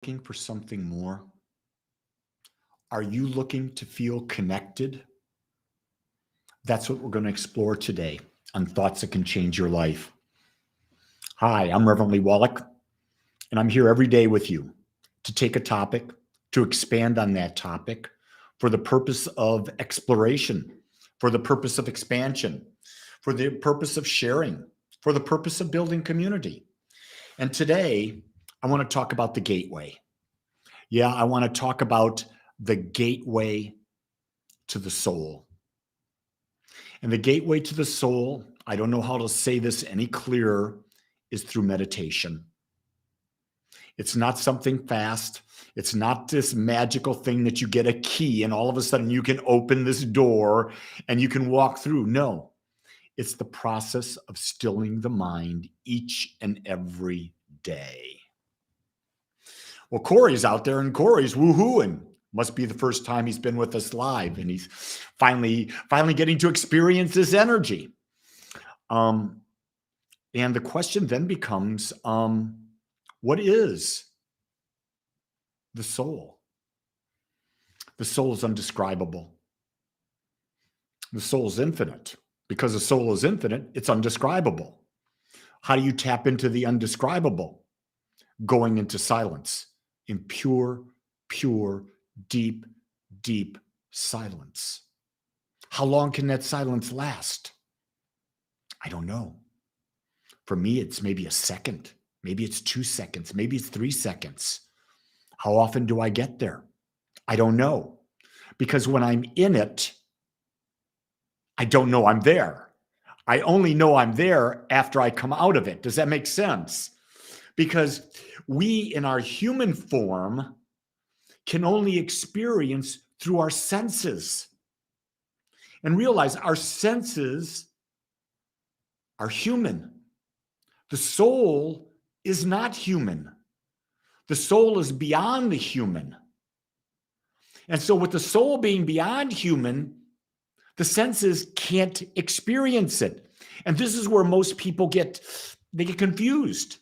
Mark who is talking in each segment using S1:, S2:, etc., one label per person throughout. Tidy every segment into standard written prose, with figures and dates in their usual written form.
S1: Looking for something more? Are you looking to feel connected? That's what we're going to explore today on Thoughts That Can Change Your Life. Hi, I'm Reverend Wolak, and I'm here every day with you to take a topic, to expand on that topic for the purpose of exploration, for the purpose of expansion, for the purpose of sharing, for the purpose of building community. And today, I want to talk about the gateway. Yeah, I want to talk about the gateway to the soul. And the gateway to the soul, I don't know how to say this any clearer, is through meditation. It's not something fast. It's not this magical thing that you get a key and all of a sudden you can open this door and you can walk through. No, it's the process of stilling the mind each and every day. Well, Corey's out there and Corey's woohooing. Must be the first time he's been with us live, and he's finally getting to experience this energy. And the question then becomes, what is the soul? The soul is undescribable. The soul is infinite. Because the soul is infinite, it's undescribable. How do you tap into the undescribable? Going into silence, in pure, deep silence. How long can that silence last? I don't know. For me, it's maybe a second. Maybe it's 2 seconds. Maybe it's 3 seconds. How often do I get there? I don't know. Because when I'm in it, I don't know I'm there. I only know I'm there after I come out of it. Does that make sense? Because we in our human form can only experience through our senses. And realize our senses are human. The soul is not human. The soul is beyond the human. And so with the soul being beyond human, the senses can't experience it. And this is where most people get confused.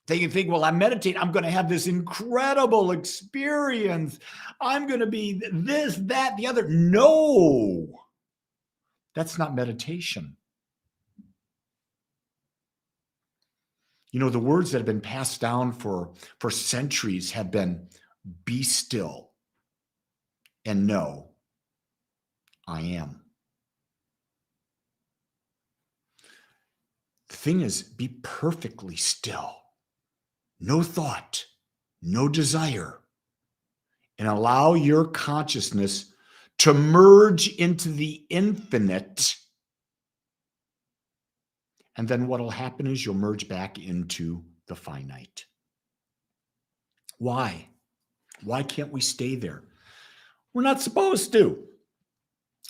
S1: They can think, well, I'm meditating. I'm going to have this incredible experience. I'm going to be this, that, the other. No, that's not meditation. You know, the words that have been passed down for centuries have been, be still and know I am. The thing is, be perfectly still. No thought, no desire, and allow your consciousness to merge into the infinite. And then what will happen is you'll merge back into the finite. Why? Why can't we stay there? We're not supposed to.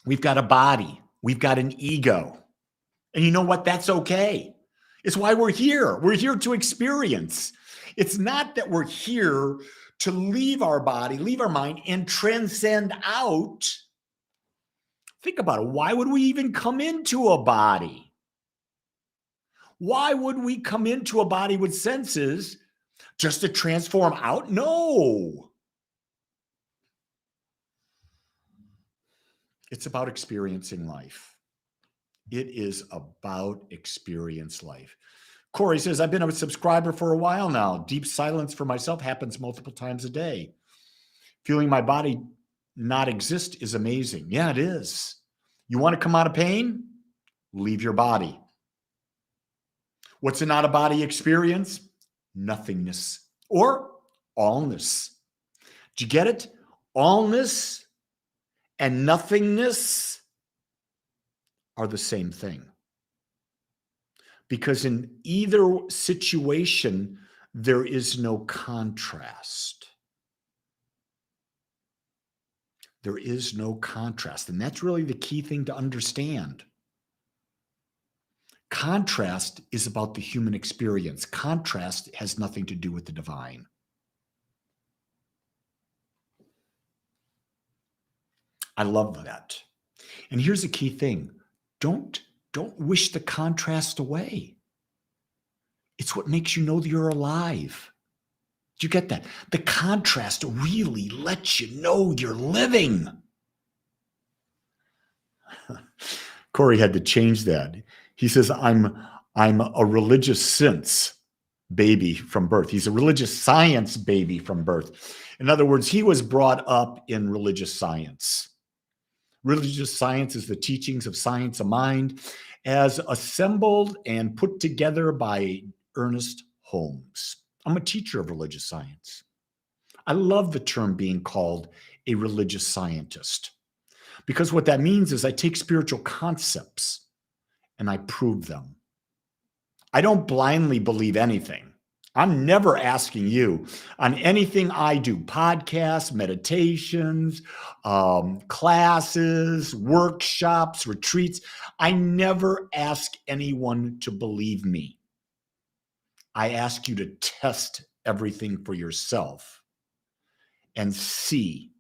S1: We've got a body. We've got an ego. And you know what? That's okay. It's why we're here. We're here to experience. It's not that we're here to leave our body, leave our mind, and transcend out. Think about it. Why would we even come into a body? Why would we come into a body with senses just to transform out? No. It's about experiencing life. It is about experience life. Corey says, I've been a subscriber for a while now. Deep silence for myself happens multiple times a day. Feeling my body not exist is amazing. Yeah, it is. You want to come out of pain? Leave your body. What's an out-of-body experience? Nothingness or allness. Did you get it? Allness and nothingness are the same thing. Because in either situation, there is no contrast. There is no contrast. And that's really the key thing to understand. Contrast is about the human experience. Contrast has nothing to do with the divine. I love that. And here's the key thing. Don't wish the contrast away. It's what makes you know that you're alive. Do you get that? The contrast really lets you know you're living. Corey had to change that. He says, I'm a religious sense baby from birth. He's a religious science baby from birth. In other words, he was brought up in religious science. Religious science is the teachings of science of mind as assembled and put together by Ernest Holmes. I'm a teacher of religious science. I love the term being called a religious scientist because what that means is I take spiritual concepts and I prove them. I don't blindly believe anything. I'm never asking you on anything I do, podcasts, meditations, classes, workshops, retreats. I never ask anyone to believe me. I ask you to test everything for yourself and see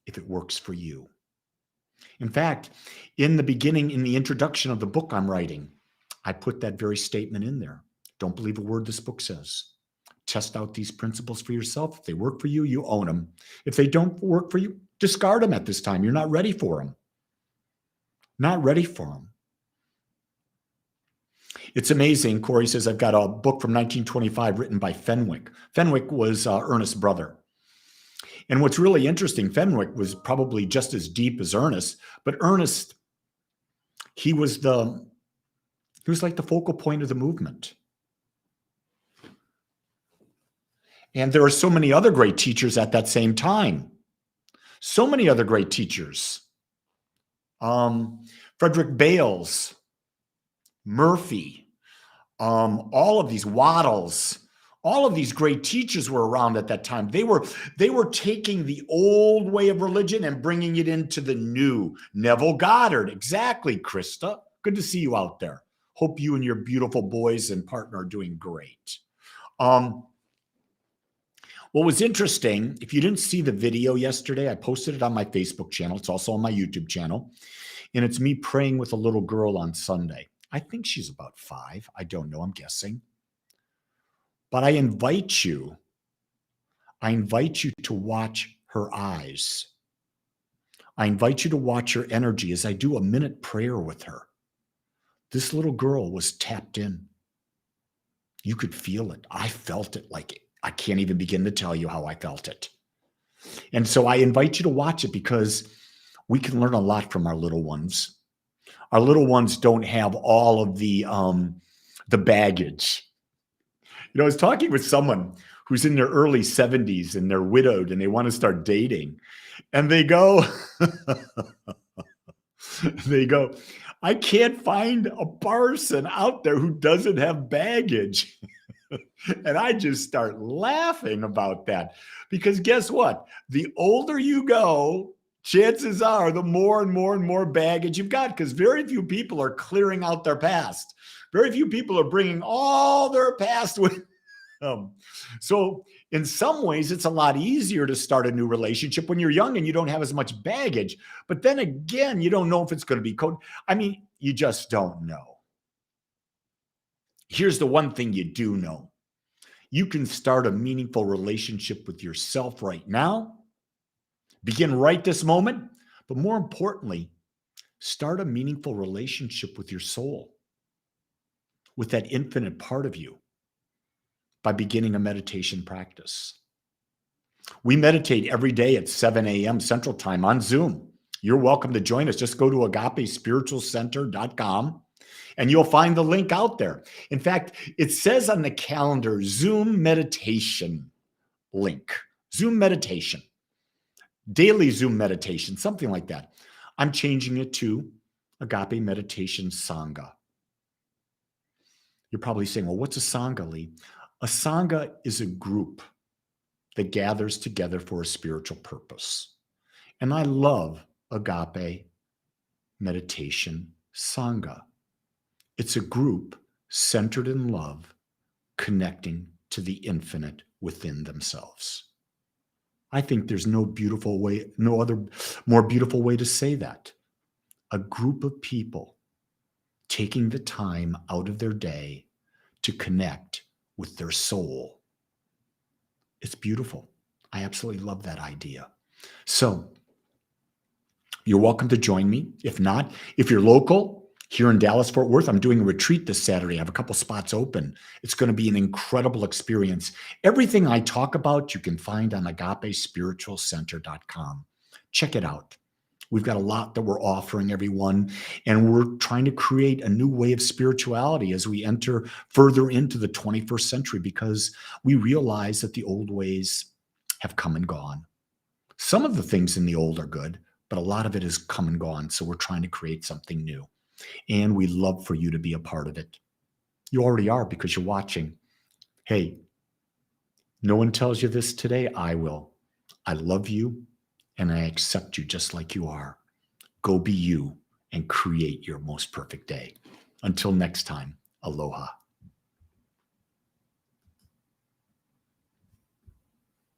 S1: if it works for you. In fact, in the beginning, in the introduction of the book I'm writing, I put that very statement in there. Don't believe a word this book says. Test out these principles for yourself. If they work for you, you own them. If they don't work for you, discard them at this time. You're not ready for them. Not ready for them. It's amazing. Corey says, I've got a book from 1925 written by Fenwick. Fenwick was Ernest's brother. And what's really interesting, Fenwick was probably just as deep as Ernest, but Ernest, he was like the focal point of the movement. And there are so many other great teachers at that same time. So many other great teachers. Frederick Bales, Murphy, all of these Waddles, all of these great teachers were around at that time. They were taking the old way of religion and bringing it into the new. Neville Goddard, exactly, Krista. Good to see you out there. Hope you and your beautiful boys and partner are doing great. What was interesting, if you didn't see the video yesterday, I posted it on my Facebook channel. It's also on my YouTube channel. And it's me praying with a little girl on Sunday. I think she's about 5. I don't know. I'm guessing. But I invite you to watch her eyes. I invite you to watch her energy as I do a minute prayer with her. This little girl was tapped in. You could feel it. I felt it like I can't even begin to tell you how I felt it. And so I invite you to watch it because we can learn a lot from our little ones. Our little ones don't have all of the baggage. You know, I was talking with someone who's in their early 70s and they're widowed and they want to start dating. And they go, I can't find a person out there who doesn't have baggage. And I just start laughing about that because guess what? The older you go, chances are the more and more and more baggage you've got because very few people are clearing out their past. Very few people are bringing all their past with them. So in some ways, it's a lot easier to start a new relationship when you're young and you don't have as much baggage. But then again, you don't know if it's going to be code. I mean, you just don't know. Here's the one thing you do know. You can start a meaningful relationship with yourself right now. Begin right this moment. But more importantly, start a meaningful relationship with your soul, with that infinite part of you, by beginning a meditation practice. We meditate every day at 7 a.m. Central Time on Zoom. You're welcome to join us. Just go to agapespiritualcenter.com and you'll find the link out there. In fact, it says on the calendar, Zoom meditation link, Zoom meditation, daily Zoom meditation, something like that. I'm changing it to Agape Meditation Sangha. You're probably saying, well, what's a Sangha, Lee? A Sangha is a group that gathers together for a spiritual purpose. And I love Agape Meditation Sangha. It's a group centered in love, connecting to the infinite within themselves. I think there's no other more beautiful way to say that. A group of people taking the time out of their day to connect with their soul It's beautiful. I absolutely love that idea. So you're welcome to join me. If not, if you're local here in Dallas, Fort Worth, I'm doing a retreat this Saturday. I have a couple spots open. It's going to be an incredible experience. Everything I talk about, you can find on agapespiritualcenter.com. Check it out. We've got a lot that we're offering everyone, and we're trying to create a new way of spirituality as we enter further into the 21st century, because we realize that the old ways have come and gone. Some of the things in the old are good, but a lot of it is come and gone. So we're trying to create something new, and we love for you to be a part of it. You already are because you're watching. Hey, no one tells you this today. I will. I love you, and I accept you just like you are. Go be you and create your most perfect day. Until next time, aloha.